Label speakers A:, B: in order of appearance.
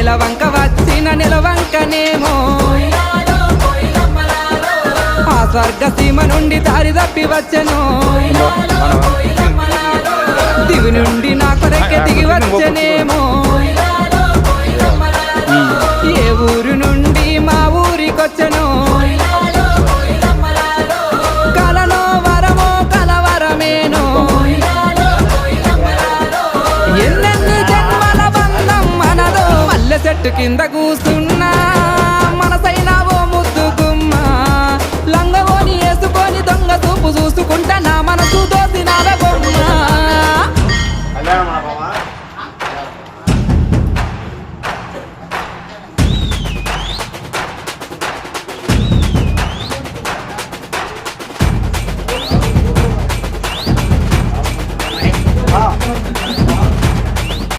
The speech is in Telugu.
A: నెలవంక వచ్చిన నెలవంకనేమో ఆ స్వర్గ సీమ నుండి దారి తప్పి వచ్చెను దివి నుండి నా కొరకే దిగి వచ్చెనేమో ఏ ఊరు నుండి మా ఊరికొచ్చెను కలలో వరమో కలవరమేనో ఎన్నెన్ని జన్మల బంధం మనదో మల్లె చెట్టు కింద కూసున్న